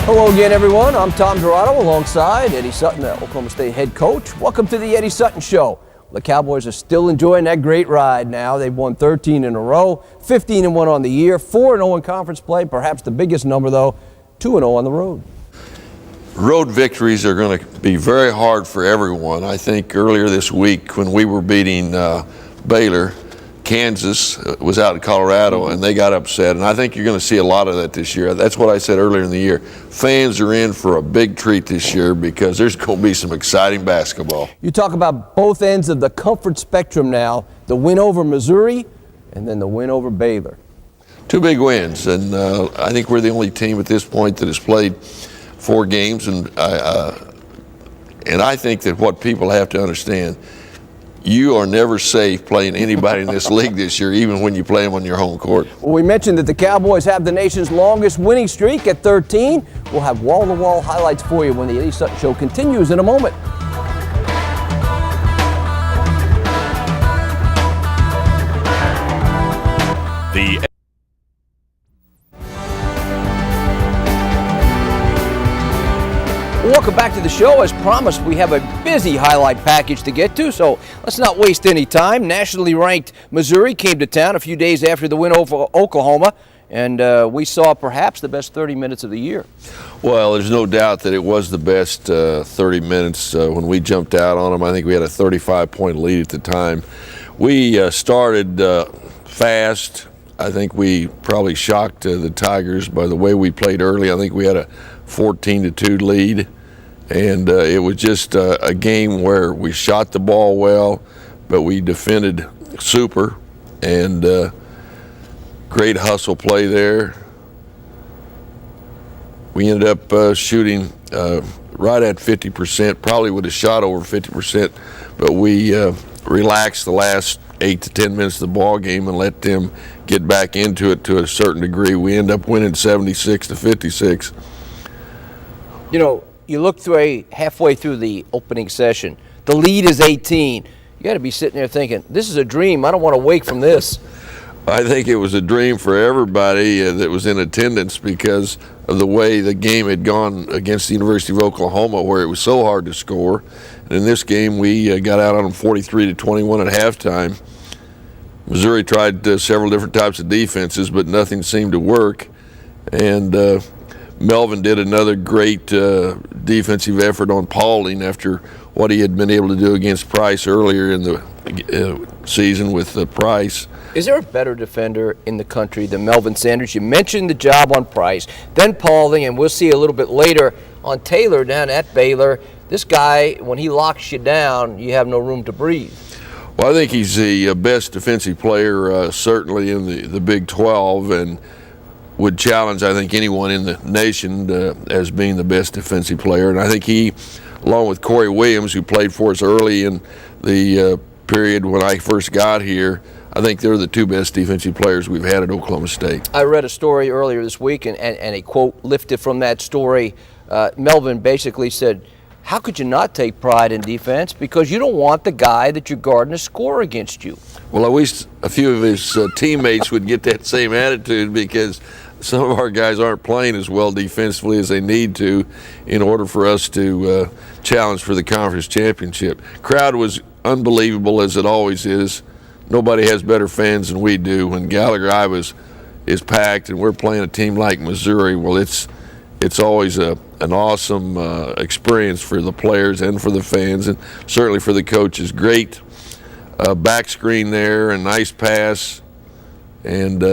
Hello again, everyone. I'm Tom Dirato alongside Eddie Sutton, the Oklahoma State head coach. Welcome to the Eddie Sutton Show. The Cowboys are still enjoying that great ride now. They've won 13 in a row, 15-1 on the year, 4-0 in conference play, perhaps the biggest number, though, 2-0 on the road. Road victories are going to be very hard for everyone. I think earlier this week when we were beating Baylor, Kansas was out in Colorado and they got upset, and I think you're going to see a lot of that this year. That's what I said earlier in the year. Fans are in for a big treat this year because there's going to be some exciting basketball. You talk about both ends of the comfort spectrum now, the win over Missouri and then the win over Baylor. Two big wins, and I think we're the only team at this point that has played 4 games, and I think that what people have to understand, you are never safe playing anybody in this league this year, even when you play them on your home court. Well, we mentioned that the Cowboys have the nation's longest winning streak at 13. We'll have wall-to-wall highlights for you when the Eddie Sutton Show continues in a moment. Welcome back to the show. As promised, we have a busy highlight package to get to, so let's not waste any time. Nationally ranked Missouri came to town a few days after the win over Oklahoma, and we saw perhaps the best 30 minutes of the year. Well, there's no doubt that it was the best 30 minutes when we jumped out on them. I think we had a 35-point lead at the time. We started fast. I think we probably shocked the Tigers by the way we played early. I think we had a 14-2 lead, and it was just a game where we shot the ball well, but we defended super, and great hustle play there. We ended up shooting right at 50%, probably would have shot over 50%, but we relaxed the last 8 to 10 minutes of the ball game and let them get back into it to a certain degree. We end up winning 76-56. You know, you look through halfway through the opening session, the lead is 18. You got to be sitting there thinking, this is a dream. I don't want to wake from this. I think it was a dream for everybody that was in attendance because of the way the game had gone against the University of Oklahoma, where it was so hard to score. And in this game, we got out on them 43-21 at halftime. Missouri tried several different types of defenses, but nothing seemed to work. And Melvin did another great defensive effort on Paulding after what he had been able to do against Price earlier in the season with Price. Is there a better defender in the country than Melvin Sanders? You mentioned the job on Price, then Paulding, and we'll see a little bit later on Taylor down at Baylor. This guy, when he locks you down, you have no room to breathe. Well, I think he's the best defensive player certainly in the Big 12, and would challenge, I think, anyone in the nation as being the best defensive player. And I think he, along with Corey Williams, who played for us early in the period when I first got here, I think they're the 2 best defensive players we've had at Oklahoma State. I read a story earlier this week, and a quote lifted from that story. Melvin basically said, how could you not take pride in defense? Because you don't want the guy that you're guarding to score against you. Well, I wish a few of his teammates would get that same attitude, because some of our guys aren't playing as well defensively as they need to in order for us to challenge for the conference championship. Crowd was unbelievable, as it always is. Nobody has better fans than we do. When Gallagher is packed and we're playing a team like Missouri, well, it's always an awesome experience for the players and for the fans, and certainly for the coaches. Great back screen there, a nice pass, and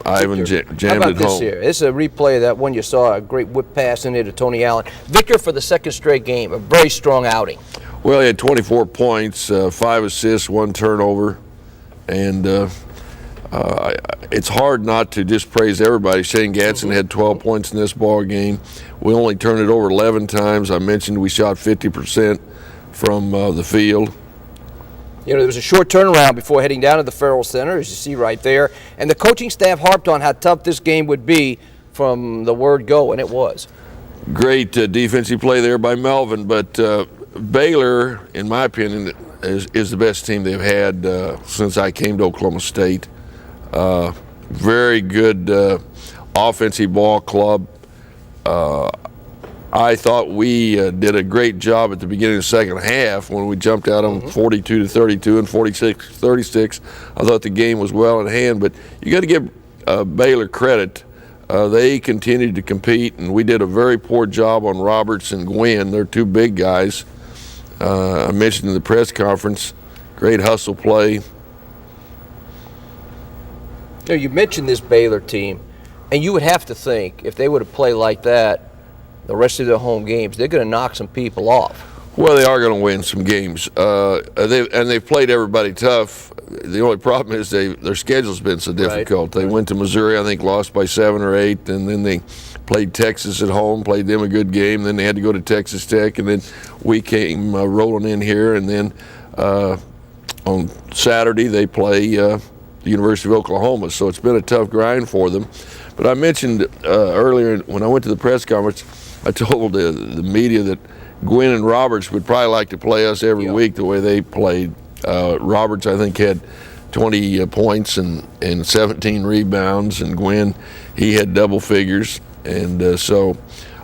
Ivan jammed it home. How about this here? This is a replay of that one you saw, a great whip pass in there to Tony Allen. Victor for the second straight game, a very strong outing. Well, he had 24 points, 5 assists, 1 turnover, and it's hard not to just praise everybody. Shane Gatson had 12 points in this ball game. We only turned it over 11 times. I mentioned we shot 50% from the field. You know, there was a short turnaround before heading down to the Farrell Center, as you see right there. And the coaching staff harped on how tough this game would be from the word go, and it was. Great defensive play there by Melvin, but Baylor, in my opinion, is the best team they've had since I came to Oklahoma State. Very good offensive ball club. I thought we did a great job at the beginning of the second half when we jumped out on 42-32 and 46-36. I thought the game was well in hand, but you got to give Baylor credit. They continued to compete, and we did a very poor job on Roberts and Gwynn. They're two big guys. I mentioned in the press conference, great hustle play. You mentioned this Baylor team, and you would have to think if they would have played like that the rest of their home games, they're going to knock some people off. Well, they are going to win some games. They've played everybody tough. The only problem is their schedule's been so difficult. They went to Missouri, I think, lost by 7 or 8, and then they played Texas at home, played them a good game. Then they had to go to Texas Tech, and then we came rolling in here. And then on Saturday they play the University of Oklahoma. So it's been a tough grind for them. But I mentioned earlier when I went to the press conference, I told the media that Gwynn and Roberts would probably like to play us every week the way they played. Roberts, I think, had 20 points and 17 rebounds, and Gwynn, he had double figures. And so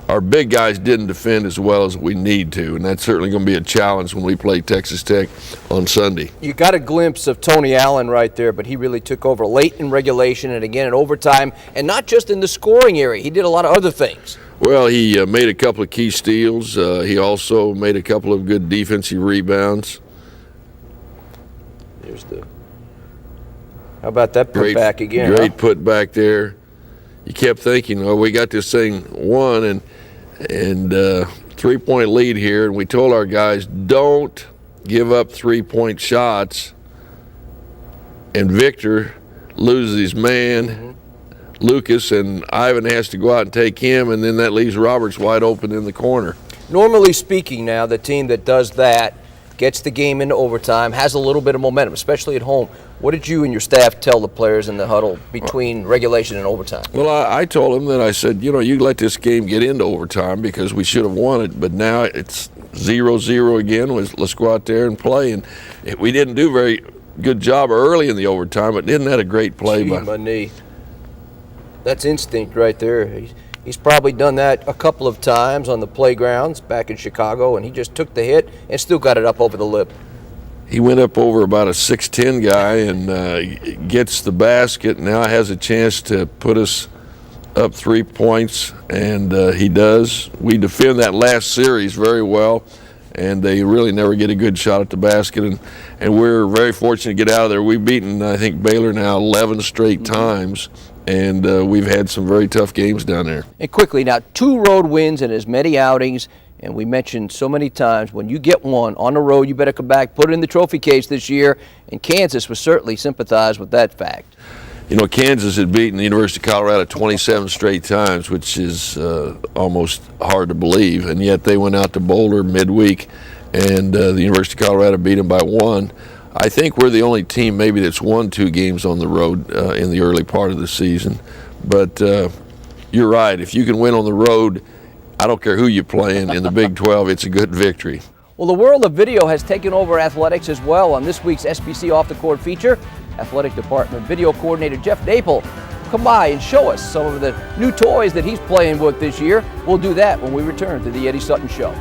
our big guys didn't defend as well as we need to, and that's certainly going to be a challenge when we play Texas Tech on Sunday. You got a glimpse of Tony Allen right there, but he really took over late in regulation and again in overtime, and not just in the scoring area. He did a lot of other things. Well, he made a couple of key steals. He also made a couple of good defensive rebounds. How about that putback again? Great putback there. You kept thinking, well, we got this thing won and 3-point lead here, and we told our guys, don't give up 3-point shots. And Victor loses his man, Lucas, and Ivan has to go out and take him, and then that leaves Roberts wide open in the corner. Normally speaking now, the team that does that gets the game into overtime, has a little bit of momentum, especially at home. What did you and your staff tell the players in the huddle between regulation and overtime? Well, I told them that I said, you let this game get into overtime because we should have won it, but now it's 0-0 again. Let's go out there and play. And we didn't do a very good job early in the overtime, but isn't that a great play? My knee. That's instinct right there. He's probably done that a couple of times on the playgrounds back in Chicago, and he just took the hit and still got it up over the lip. He went up over about a 6'10" guy and gets the basket. Now has a chance to put us up 3 points, and he does. We defend that last series very well, and they really never get a good shot at the basket, and we're very fortunate to get out of there. We've beaten, I think, Baylor now 11 straight times, and we've had some very tough games down there. And quickly, now 2 road wins and as many outings, and we mentioned so many times, when you get one on the road, you better come back, put it in the trophy case this year, and Kansas was certainly sympathized with that fact. Kansas had beaten the University of Colorado 27 straight times, which is almost hard to believe, and yet they went out to Boulder midweek, and the University of Colorado beat them by 1. I think we're the only team maybe that's won 2 games on the road in the early part of the season. But you're right. If you can win on the road, I don't care who you're playing in the Big 12, it's a good victory. Well, the world of video has taken over athletics as well. On this week's SBC Off the Court feature, Athletic Department Video Coordinator Jeff Napal will come by and show us some of the new toys that he's playing with this year. We'll do that when we return to the Eddie Sutton Show.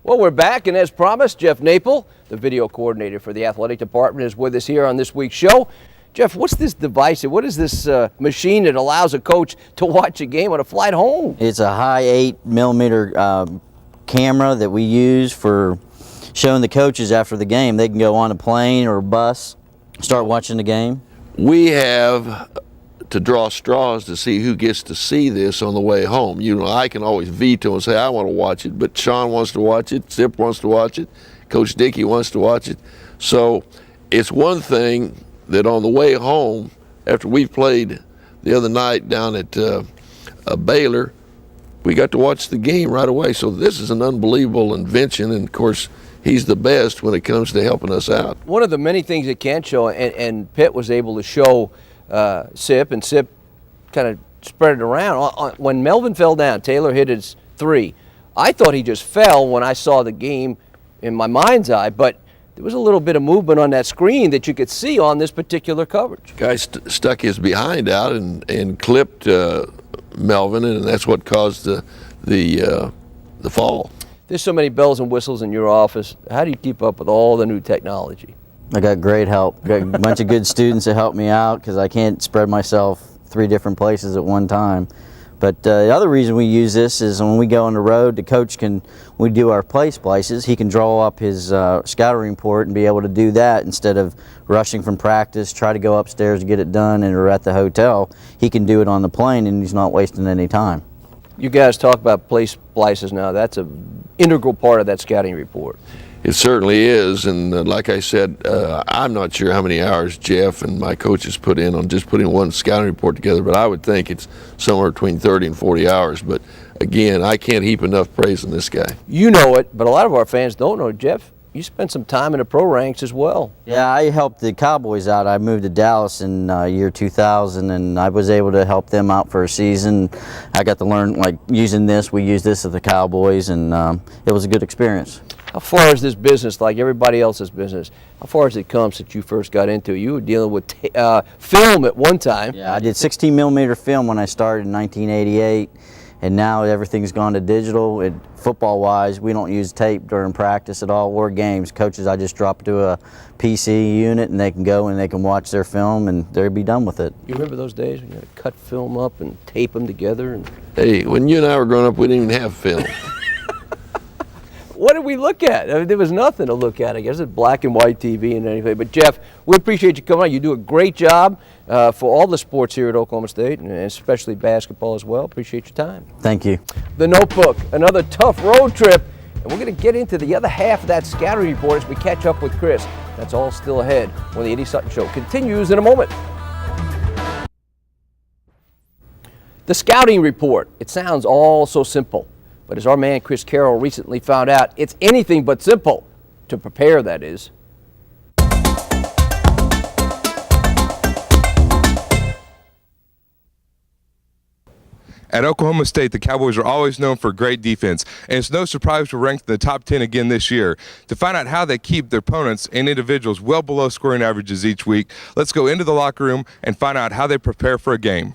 Well, we're back, and as promised, Jeff Napal, the video coordinator for the athletic department, is with us here on this week's show. Jeff, what's this device? What is this machine that allows a coach to watch a game on a flight home? It's a high 8mm camera that we use for showing the coaches after the game. They can go on a plane or a bus, start watching the game. We have to draw straws to see who gets to see this on the way home. I can always veto and say, I want to watch it, but Sean wants to watch it, Zip wants to watch it, Coach Dickey wants to watch it. So it's one thing that on the way home, after we played the other night down at Baylor, we got to watch the game right away. So this is an unbelievable invention, and of course, he's the best when it comes to helping us out. One of the many things it can show, and Pitt was able to show Sip, and Sip kind of spread it around. When Melvin fell down, Taylor hit his 3. I thought he just fell when I saw the game in my mind's eye, but there was a little bit of movement on that screen that you could see on this particular coverage. Guy stuck his behind out and clipped Melvin, and that's what caused the fall. There's so many bells and whistles in your office. How do you keep up with all the new technology? I got great help. I got a bunch of good students that help me out because I can't spread myself 3 different places at one time. But the other reason we use this is when we go on the road, the coach can, we do our play splices, he can draw up his scouting report and be able to do that instead of rushing from practice, try to go upstairs to get it done and or at the hotel. He can do it on the plane and he's not wasting any time. You guys talk about play splices now. That's an integral part of that scouting report. It certainly is, and like I said, I'm not sure how many hours Jeff and my coaches put in on just putting one scouting report together, but I would think it's somewhere between 30 and 40 hours. But again, I can't heap enough praise on this guy. You know it, but a lot of our fans don't know. Jeff, you spent some time in the pro ranks as well. Yeah, I helped the Cowboys out. I moved to Dallas in year 2000, and I was able to help them out for a season. I got to learn, like, using this. We use this at the Cowboys, and it was a good experience. How far is this business, like everybody else's business, how far has it come since you first got into it? You were dealing with film at one time. Yeah, I did 16 millimeter film when I started in 1988, and now everything's gone to digital. Football-wise, we don't use tape during practice at all or games. Coaches, I just drop it to a PC unit, and they can go and they can watch their film, and they'll be done with it. You remember those days when you had to cut film up and tape them together? And Hey, when you and I were growing up, we didn't even have film. what did we look at? I mean, there was nothing to look at. I guess it's black and white TV and anything. But Jeff, we appreciate you coming on. You do a great job for all the sports here at Oklahoma State, and especially basketball as well. Appreciate your time. Thank you. The Notebook, another tough road trip, and we're going to get into the other half of that scouting report as we catch up with Chris. That's all still ahead when the Eddie Sutton Show continues in a moment. The scouting report, it sounds all so simple. But as our man Chris Carroll recently found out, it's anything but simple to prepare, that is. At Oklahoma State, the Cowboys are always known for great defense, and it's no surprise we're ranked in the top 10 again this year. To find out how they keep their opponents and individuals well below scoring averages each week, let's go into the locker room and find out how they prepare for a game.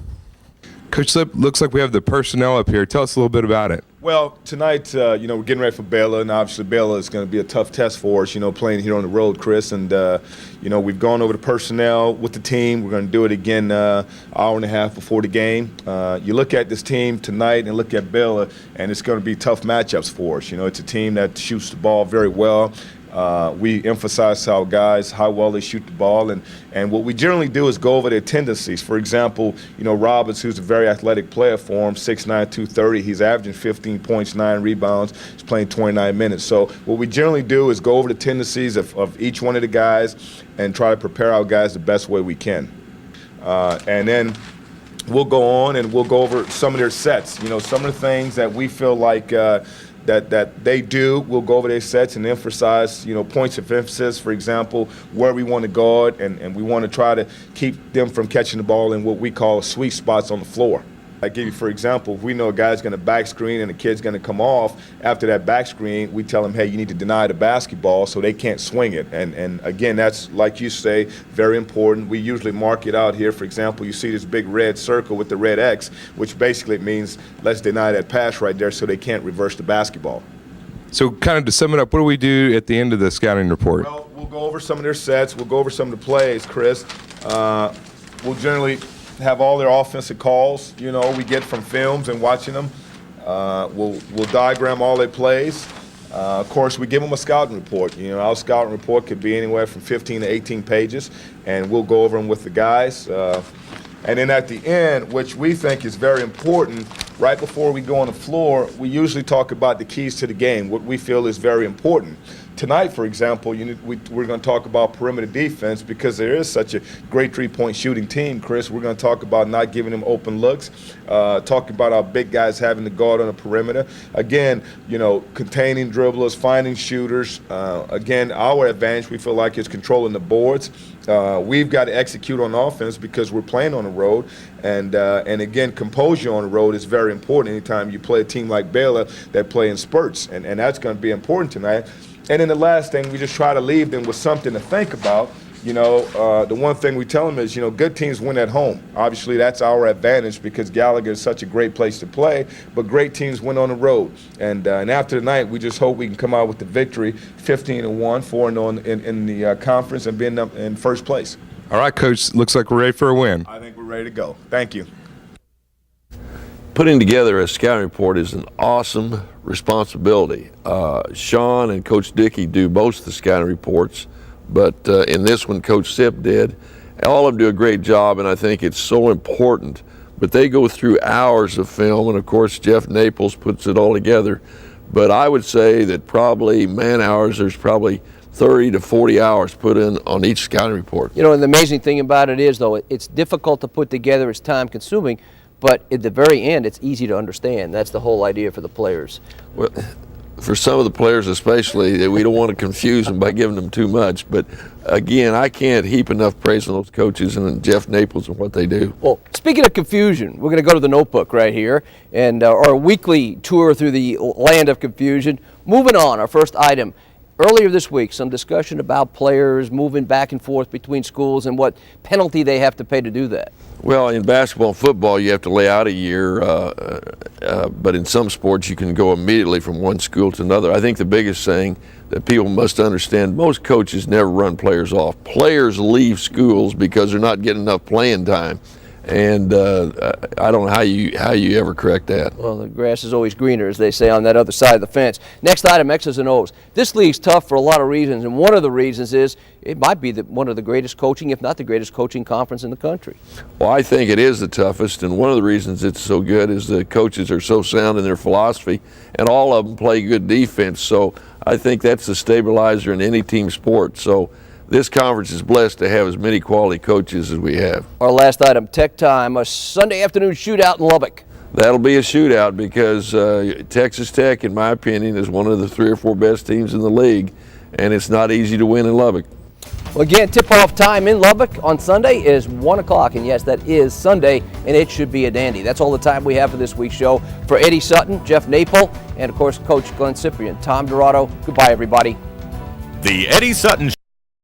Coach Slip, looks like we have the personnel up here. Tell us a little bit about it. Well, tonight, we're getting ready for Baylor, and obviously Baylor is going to be a tough test for us, playing here on the road, Chris. And, we've gone over the personnel with the team. We're going to do it again an hour and a half before the game. You look at this team tonight and look at Baylor, and it's going to be tough matchups for us. It's a team that shoots the ball very well. We emphasize our guys, how well they shoot the ball, and what we generally do is go over their tendencies. For example, Roberts, who's a very athletic player for him, 6'9", 230, he's averaging 15 points, 9 rebounds, he's playing 29 minutes. So what we generally do is go over the tendencies of each one of the guys and try to prepare our guys the best way we can. And then we'll go on and we'll go over some of their sets, some of the things that we feel like that they do. We'll go over their sets and emphasize, points of emphasis, for example, where we want to guard, and we want to try to keep them from catching the ball in what we call sweet spots on the floor. I give you, for example, if we know a guy's going to back screen and the kid's going to come off, after that back screen, we tell him, hey, you need to deny the basketball so they can't swing it. And again, that's, like you say, very important. We usually mark it out here. For example, you see this big red circle with the red X, which basically means let's deny that pass right there so they can't reverse the basketball. So kind of to sum it up, what do we do at the end of the scouting report? Well, we'll go over some of their sets. We'll go over some of the plays, Chris. We'll generally have all their offensive calls, we get from films and watching them. We'll diagram all their plays. Of course, we give them a scouting report. Our scouting report could be anywhere from 15 to 18 pages, and we'll go over them with the guys. And then at the end, which we think is very important, right before we go on the floor, we usually talk about the keys to the game, what we feel is very important. Tonight, for example, we're going to talk about perimeter defense because there is such a great three-point shooting team, Chris. We're going to talk about not giving them open looks, talking about our big guys having to guard on the perimeter. Again, containing dribblers, finding shooters. Again, our advantage, we feel like, is controlling the boards. We've got to execute on offense because we're playing on the road. And again, composure on the road is very important anytime you play a team like Baylor that play in spurts. And that's going to be important tonight. And then the last thing, we just try to leave them with something to think about. The one thing we tell them is, good teams win at home. Obviously, that's our advantage because Gallagher is such a great place to play, but great teams win on the road. And after tonight, we just hope we can come out with the victory, 15-1, 4-0 in the conference, and being in first place. All right, Coach, looks like we're ready for a win. I think we're ready to go. Thank you. Putting together a scouting report is an awesome responsibility. Sean and Coach Dickey do most of the scouting reports, but in this one, Coach Sip did. All of them do a great job, and I think it's so important. But they go through hours of film, and of course, Jeff Napal puts it all together. But I would say that probably man-hours, there's probably 30 to 40 hours put in on each scouting report. And the amazing thing about it is, though, it's difficult to put together, it's time-consuming, but at the very end, it's easy to understand. That's the whole idea for the players. Well, for some of the players especially, we don't want to confuse them by giving them too much. But again, I can't heap enough praise on those coaches and Jeff Napal and what they do. Well, speaking of confusion, we're going to go to the notebook right here and our weekly tour through the land of confusion. Moving on, our first item. Earlier this week, some discussion about players moving back and forth between schools and what penalty they have to pay to do that. Well, in basketball and football, you have to lay out a year, but in some sports, you can go immediately from one school to another. I think the biggest thing that people must understand, most coaches never run players off. Players leave schools because they're not getting enough playing time. And I don't know how you ever correct that. Well, the grass is always greener, as they say, on that other side of the fence. Next item, X's and O's. This league's tough for a lot of reasons, and one of the reasons is it might be one of the greatest coaching, if not the greatest coaching conference in the country. Well, I think it is the toughest, and one of the reasons it's so good is the coaches are so sound in their philosophy, and all of them play good defense. So I think that's the stabilizer in any team sport. So this conference is blessed to have as many quality coaches as we have. Our last item, Tech Time, a Sunday afternoon shootout in Lubbock. That'll be a shootout because Texas Tech, in my opinion, is one of the 3 or 4 best teams in the league, and it's not easy to win in Lubbock. Well, again, tip-off time in Lubbock on Sunday is 1 o'clock, and yes, that is Sunday, and it should be a dandy. That's all the time we have for this week's show. For Eddie Sutton, Jeff Napal, and of course, Coach Glenn Cyprian, Tom Dirato, goodbye, everybody. The Eddie Sutton